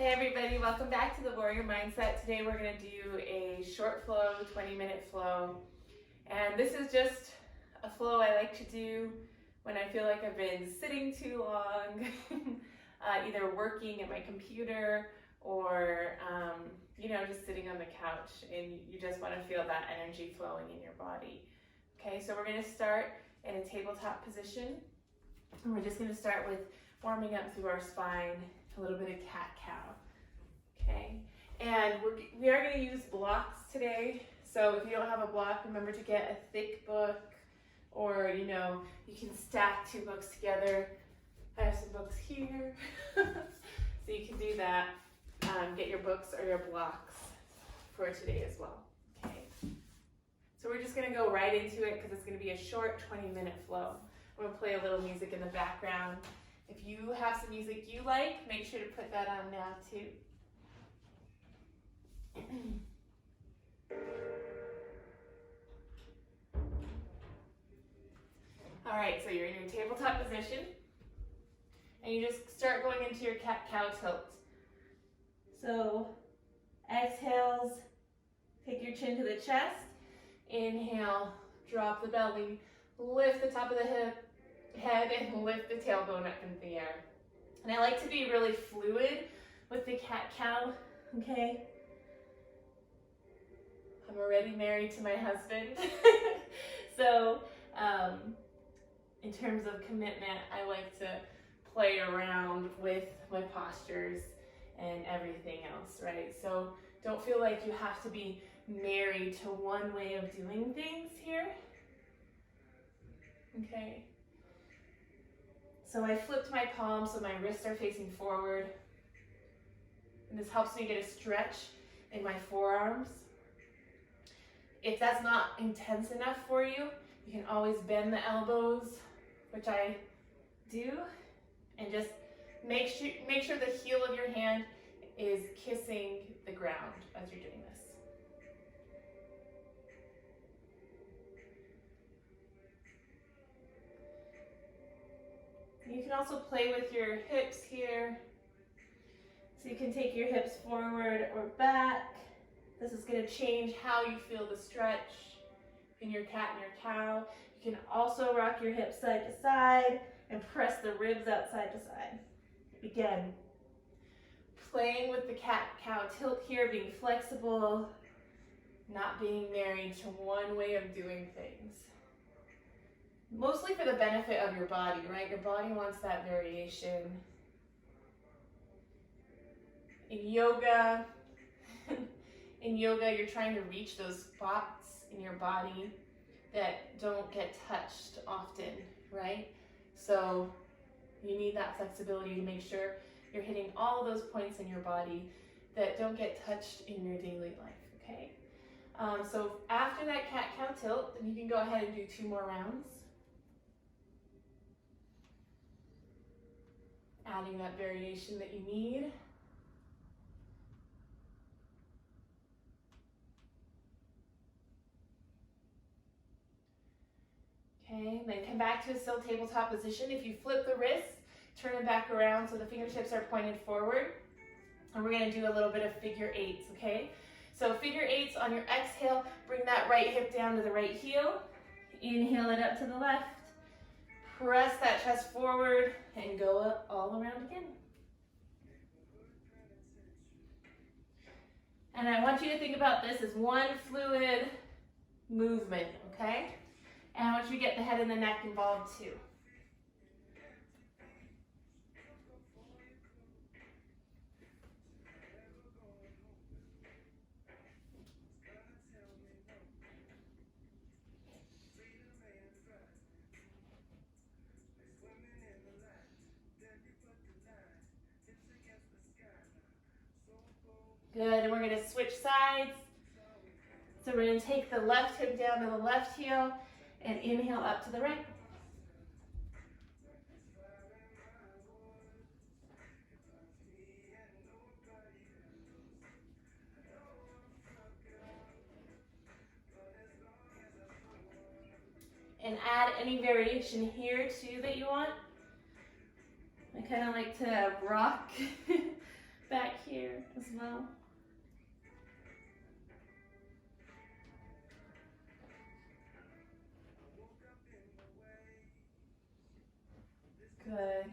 Hey everybody, welcome back to the Warrior Mindset. Today we're going to do a short flow, 20-minute flow. And this is just a flow I like to do when I feel like I've been sitting too long, either working at my computer or, just sitting on the couch, and you just want to feel that energy flowing in your body. Okay, so we're going to start in a tabletop position. And we're just going to start with warming up through our spine, a little bit of cat-cow. Okay, and we are going to use blocks today. So if you don't have a block, remember to get a thick book, or you can stack 2 books together. I have some books here, so you can do that. Get your books or your blocks for today as well. Okay, so we're just going to go right into it because it's going to be a short 20-minute flow. I'm going to play a little music in the background. If you have some music you like, make sure to put that on now too. All right, so you're in your tabletop position, and you just start going into your cat-cow tilt. So exhales, take your chin to the chest. Inhale, drop the belly, lift the top of the head, and lift the tailbone up into the air. And I like to be really fluid with the cat-cow, okay? I'm already married to my husband. So in terms of commitment, I like to play around with my postures and everything else, right? So don't feel like you have to be married to one way of doing things here. Okay. So I flipped my palms so my wrists are facing forward. And this helps me get a stretch in my forearms. If that's not intense enough for you, you can always bend the elbows, which I do, and just make sure the heel of your hand is kissing the ground as you're doing this. You can also play with your hips here. So you can take your hips forward or back. This is going to change how you feel the stretch in your cat and your cow. You can also rock your hips side to side and press the ribs out side to side. Again, playing with the cat-cow tilt here, being flexible, not being married to one way of doing things. Mostly for the benefit of your body, right? Your body wants that variation. In yoga, you're trying to reach those spots in your body that don't get touched often, right? So you need that flexibility to make sure you're hitting all of those points in your body that don't get touched in your daily life, okay? So after that cat-cow tilt, then you can go ahead and do 2 more rounds. Adding that variation that you need. Okay, then come back to a still tabletop position. If you flip the wrists, turn them back around so the fingertips are pointed forward. And we're going to do a little bit of figure 8s, okay? So figure 8s on your exhale, bring that right hip down to the right heel. Inhale it up to the left. Press that chest forward and go up all around again. And I want you to think about this as one fluid movement, okay? And I want you to get the head and the neck involved too. Good, and we're going to switch sides. So we're going to take the left hip down to the left heel and inhale up to the right. And add any variation here too that you want. I kind of like to rock back here as well. Good.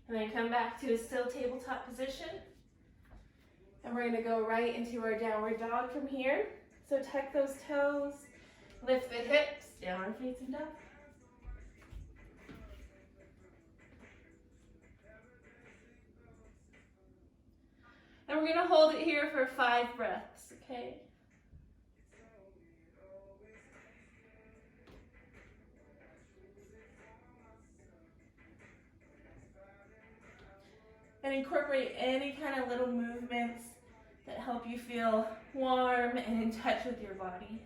And then come back to a still tabletop position. And we're gonna go right into our downward dog from here. So tuck those toes, lift the hips, downward facing dog. And we're gonna hold it here for 5 breaths, okay? And incorporate any kind of little movements that help you feel warm and in touch with your body.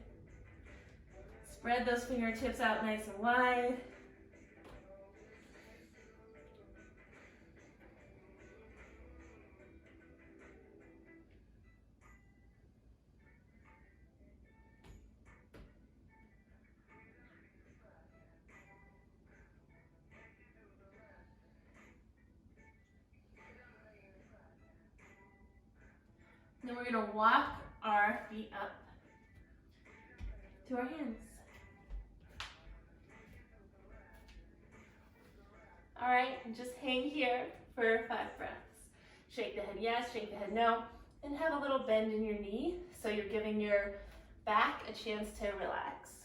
Spread those fingertips out nice and wide. Then we're gonna walk our feet up to our hands. All right, and just hang here for 5 breaths. Shake the head yes, shake the head no, and have a little bend in your knee so you're giving your back a chance to relax.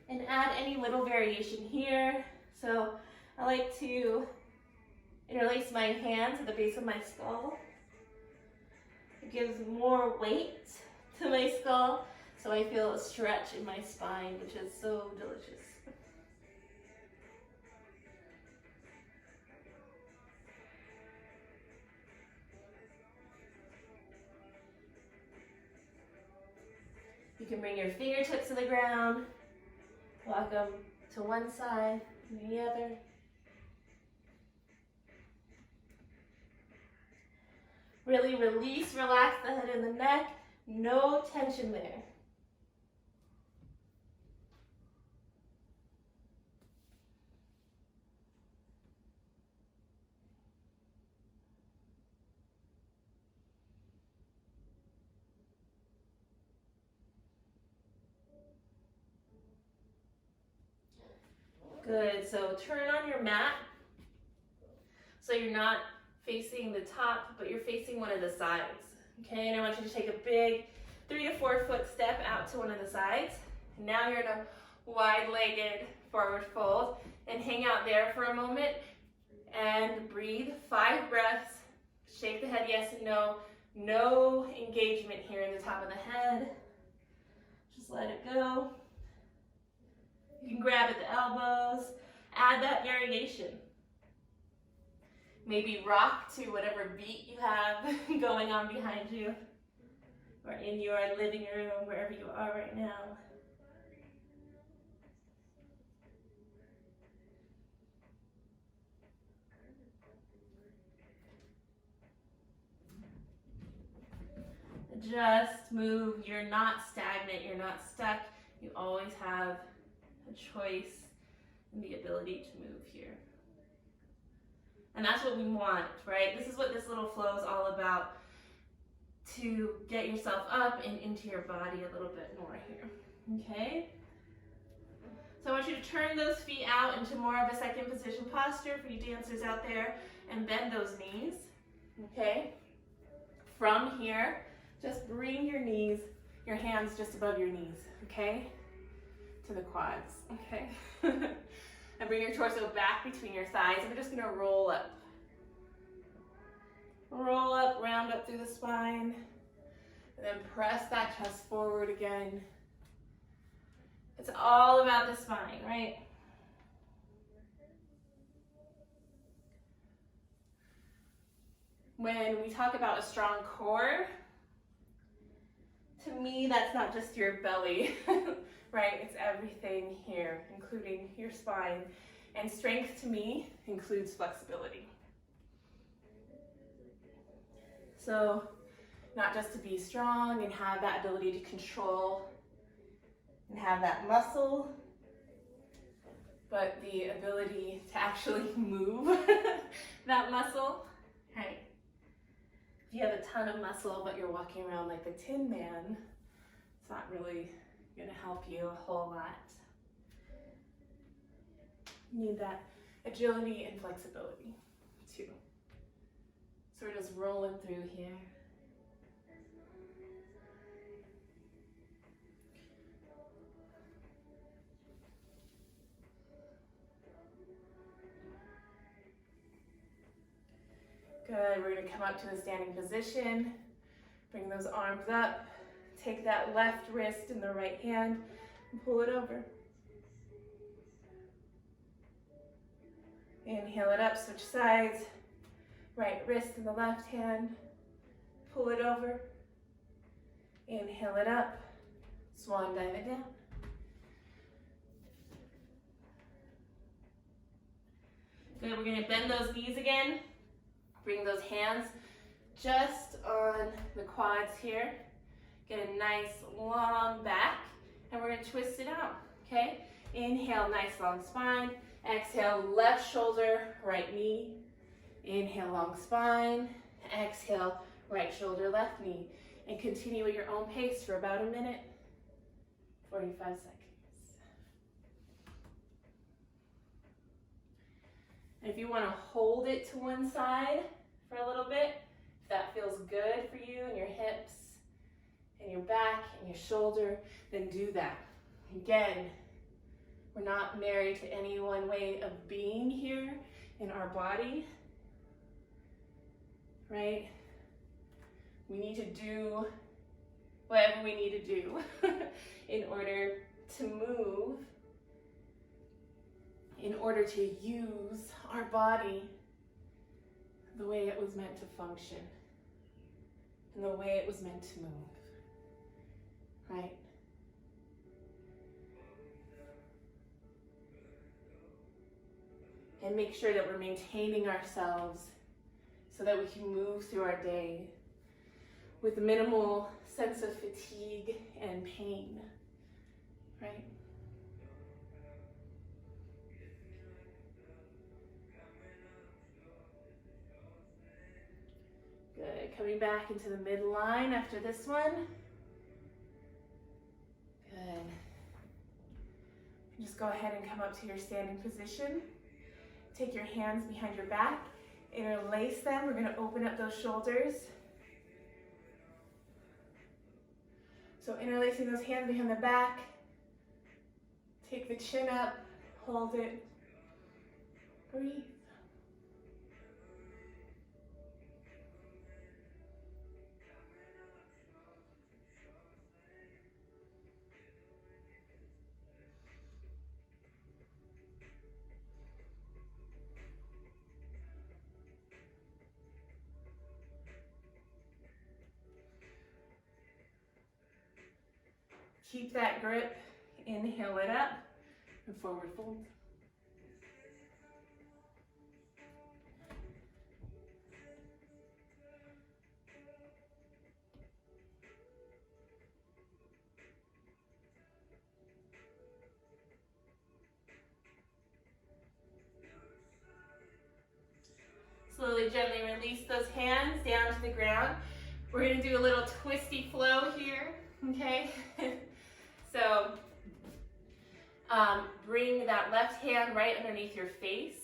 And add any little variation here. So I like to interlace my hands at the base of my skull. It gives more weight to my skull, so I feel a stretch in my spine, which is so delicious. You can bring your fingertips to the ground. Walk them to one side and the other. Really release, relax the head and the neck. No tension there. Good, so turn on your mat. So you're not facing the top, but you're facing one of the sides. Okay, and I want you to take a big 3 to 4 foot step out to one of the sides. And now you're in a wide-legged forward fold and hang out there for a moment and breathe. 5 breaths, shake the head yes and no. No engagement here in the top of the head. Just let it go. You can grab at the elbows, add that variation. Maybe rock to whatever beat you have going on behind you or in your living room, wherever you are right now. Just move. You're not stagnant. You're not stuck. You always have a choice and the ability to move here. And that's what we want, right? This is what this little flow is all about, to get yourself up and into your body a little bit more here, okay? So I want you to turn those feet out into more of a second position posture for you dancers out there and bend those knees, okay? From here, just bring your knees, your hands just above your knees, okay? To the quads, okay? And bring your torso back between your thighs. And we're just gonna roll up. Roll up, round up through the spine. And then press that chest forward again. It's all about the spine, right? When we talk about a strong core, to me, that's not just your belly, right? It's everything here, including your spine. And strength to me includes flexibility. So not just to be strong and have that ability to control and have that muscle, but the ability to actually move that muscle, right? If you have a ton of muscle, but you're walking around like the Tin Man, it's not really gonna help you a whole lot. You need that agility and flexibility too. So we're just rolling through here. Good, we're gonna come up to a standing position, bring those arms up, take that left wrist in the right hand and pull it over. Inhale it up, switch sides, right wrist in the left hand, pull it over. Inhale it up, swan dive it down. Good, we're gonna bend those knees again. Bring those hands just on the quads here. Get a nice long back, and we're gonna twist it out, okay? Inhale, nice long spine. Exhale, left shoulder, right knee. Inhale, long spine. Exhale, right shoulder, left knee. And continue at your own pace for about a minute, 45 seconds. And if you want to hold it to one side for a little bit, if that feels good for you and your hips and your back and your shoulder, then do that. Again, we're not married to any one way of being here in our body, right? We need to do whatever we need to do in order to move, in order to use our body the way it was meant to function and the way it was meant to move, right? And make sure that we're maintaining ourselves so that we can move through our day with minimal sense of fatigue and pain, right? Good, coming back into the midline after this one. Good. Just go ahead and come up to your standing position. Take your hands behind your back, interlace them. We're gonna open up those shoulders. So interlacing those hands behind the back, take the chin up, hold it, breathe. Keep that grip, inhale it up, and forward fold. Slowly, gently release those hands down to the ground. We're gonna do a little twisty flow here, okay? So bring that left hand right underneath your face.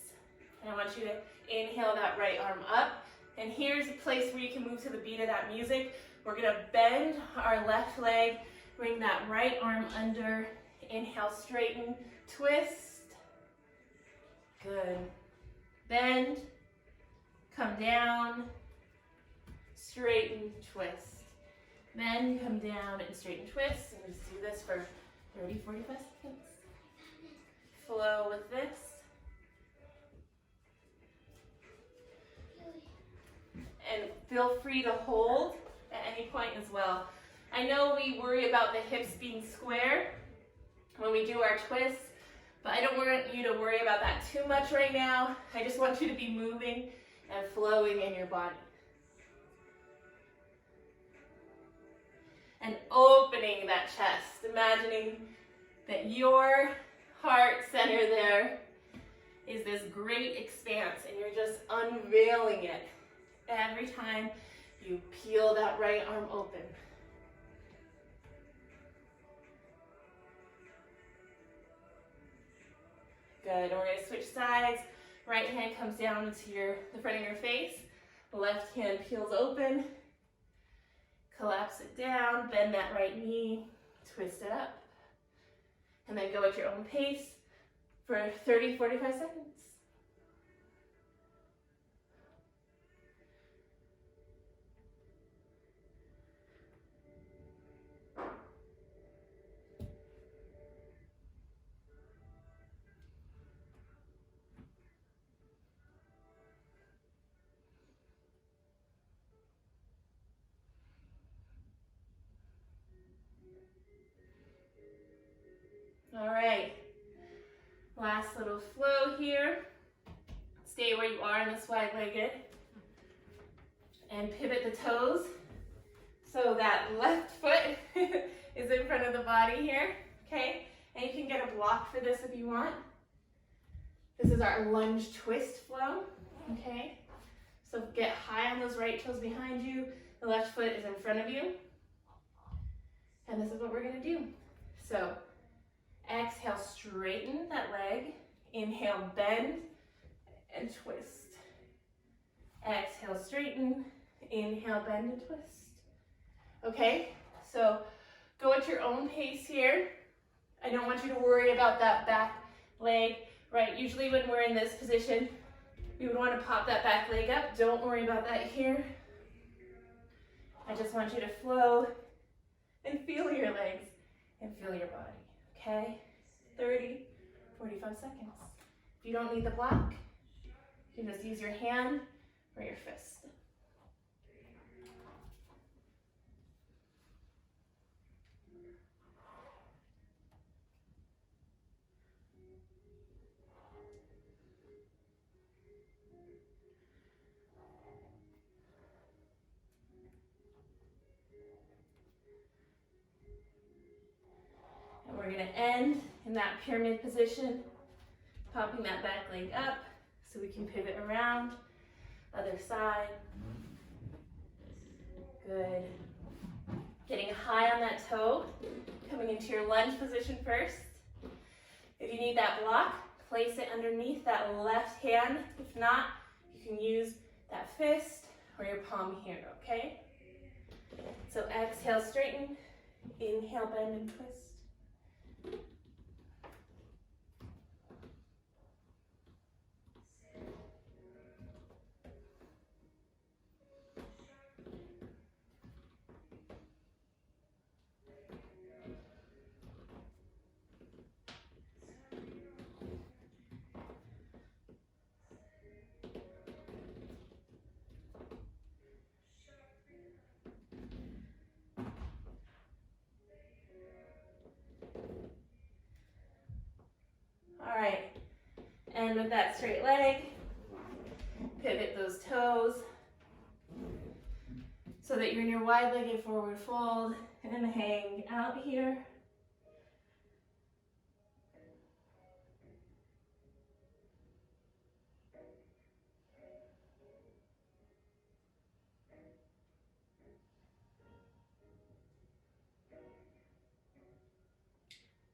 And I want you to inhale that right arm up. And here's a place where you can move to the beat of that music. We're gonna bend our left leg, bring that right arm under. Inhale, straighten, twist. Good. Bend, come down, straighten, twist. Then come down and straighten, twist, and just do this for 30, 45 seconds. Flow with this. And feel free to hold at any point as well. I know we worry about the hips being square when we do our twists, but I don't want you to worry about that too much right now. I just want you to be moving and flowing in your body. And opening that chest, imagining that your heart center there is this great expanse, and you're just unveiling it every time you peel that right arm open. Good, and we're gonna switch sides. Right hand comes down into the front of your face. The left hand peels open. Collapse it down, bend that right knee, twist it up. And then go at your own pace for 30, 45 seconds. All right, last little flow here. Stay where you are in this wide-legged. And pivot the toes so that left foot is in front of the body here, okay? And you can get a block for this if you want. This is our lunge twist flow, okay? So get high on those right toes behind you. The left foot is in front of you. And this is what we're gonna do. So exhale, straighten that leg. Inhale, bend and twist. Exhale, straighten. Inhale, bend and twist. Okay, so go at your own pace here. I don't want you to worry about that back leg, right? Usually when we're in this position, we would want to pop that back leg up. Don't worry about that here. I just want you to flow and feel your legs and feel your body, okay? 30, 45 seconds. If you don't need the block, you can just use your hand or your fist. And we're going to end in that pyramid position, popping that back leg up so we can pivot around. Other side. Good. Getting high on that toe, coming into your lunge position first. If you need that block, place it underneath that left hand. If not, you can use that fist or your palm here, okay? So exhale, straighten. Inhale, bend and twist. All right, and with that straight leg, pivot those toes so that you're in your wide-legged forward fold and hang out here.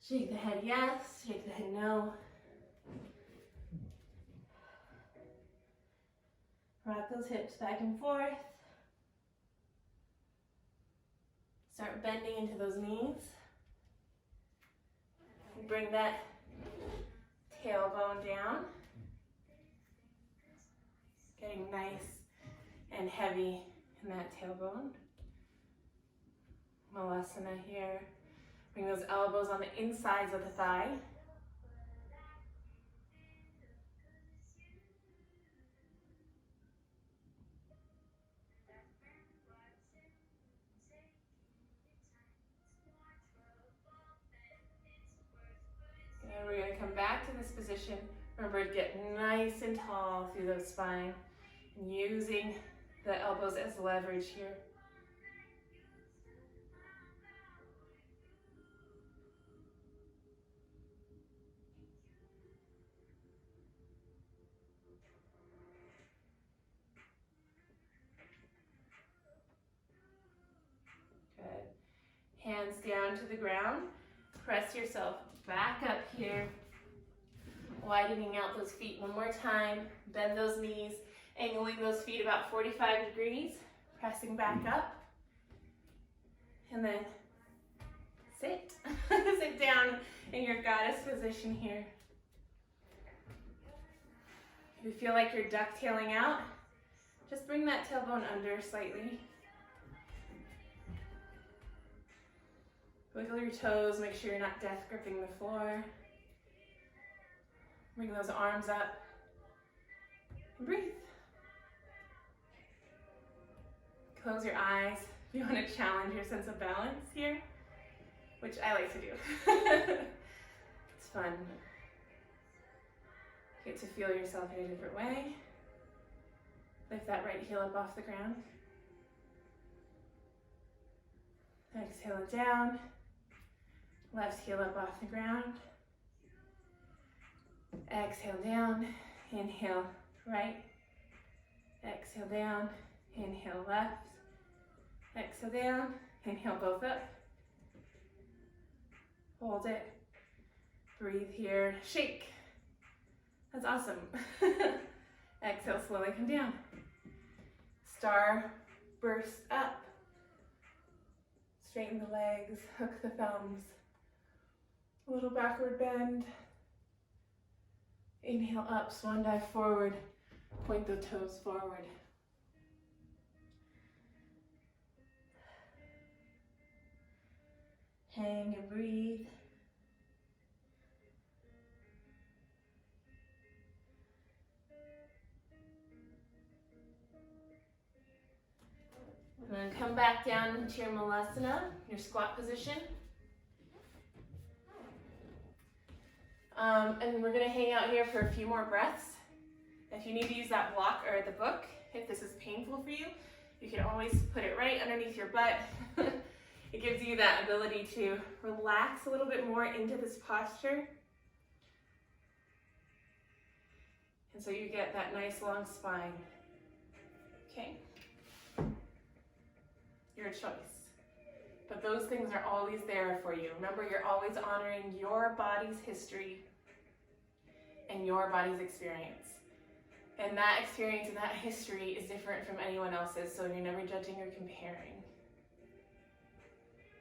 Shake the head yes, shake the head no. Rock those hips back and forth. Start bending into those knees. Bring that tailbone down. Getting nice and heavy in that tailbone. Malasana here. Bring those elbows on the insides of the thigh. And we're going to come back to this position. Remember to get nice and tall through the spine, and using the elbows as leverage here. hands down to the ground. Press yourself back up here, widening out those feet one more time. Bend those knees, angling those feet about 45 degrees, pressing back up. And then sit. Sit down in your goddess position here. If you feel like you're ducktailing out, just bring that tailbone under slightly. Wiggle your toes, make sure you're not death gripping the floor. Bring those arms up and breathe. Close your eyes if you want to challenge your sense of balance here, which I like to do. It's fun. Get to feel yourself in a different way. Lift that right heel up off the ground. Exhale it down. Left heel up off the ground. Exhale down. Inhale right. Exhale down. Inhale left. Exhale down. Inhale both up. Hold it. Breathe here. Shake. That's awesome. Exhale, slowly come down. Star burst up. Straighten the legs, hook the thumbs. A little backward bend. Inhale up, swan dive forward. Point the toes forward. Hang and breathe. And then come back down into your Malasana, your squat position. And we're gonna hang out here for a few more breaths. If you need to use that block or the book, if this is painful for you, you can always put it right underneath your butt. It gives you that ability to relax a little bit more into this posture. And so you get that nice long spine. Okay? Your choice. But those things are always there for you. Remember, you're always honoring your body's history and your body's experience. And that experience and that history is different from anyone else's, so you're never judging or comparing.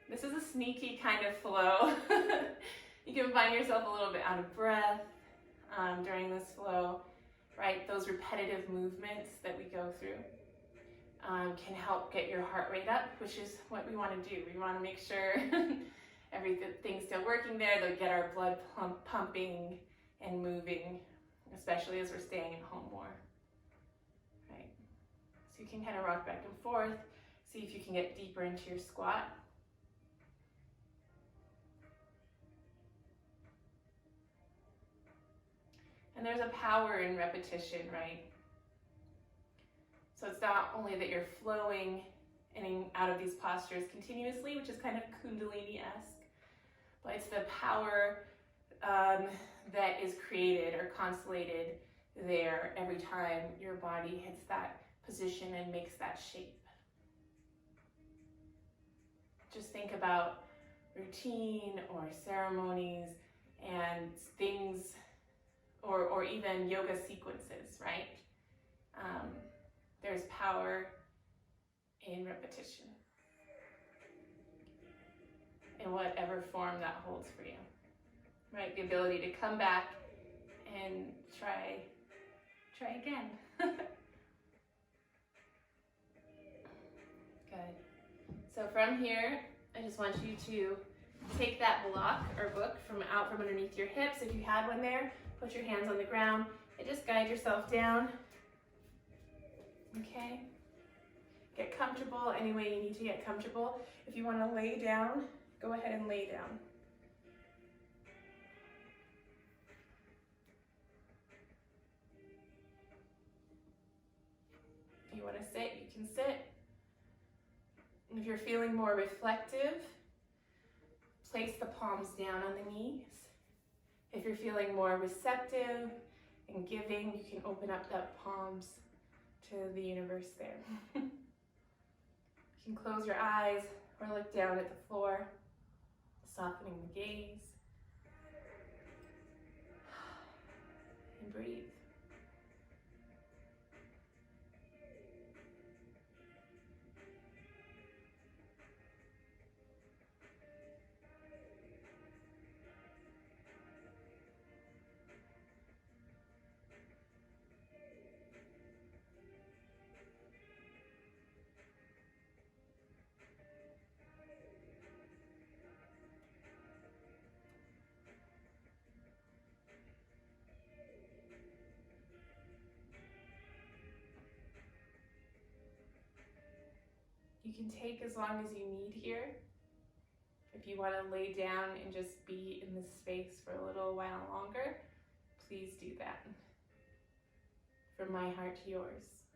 This is a sneaky kind of flow. You can find yourself a little bit out of breath during this flow, right? Those repetitive movements that we go through can help get your heart rate up, which is what we want to do. We want to make sure everything's still working there, to get our blood pumping and moving, especially as we're staying at home more, right? So you can kind of rock back and forth, see if you can get deeper into your squat. And there's a power in repetition, right? So it's not only that you're flowing in and out of these postures continuously, which is kind of Kundalini-esque, but it's the power that is created or constellated there every time your body hits that position and makes that shape. Just think about routine or ceremonies and things, or even yoga sequences, right? There's power in repetition, in whatever form that holds for you, right? The ability to come back and try again. Good. So from here, I just want you to take that block or book out from underneath your hips. If you had one there, put your hands on the ground and just guide yourself down. Okay? Get comfortable any way you need to get comfortable. If you want to lay down, go ahead and lay down. If you want to sit, you can sit. If you're feeling more reflective, place the palms down on the knees. If you're feeling more receptive and giving, you can open up the palms to the universe there. You can close your eyes or look down at the floor. softening the gaze, and breathe. You can take as long as you need here. If you want to lay down and just be in this space for a little while longer, please do that. From my heart to yours.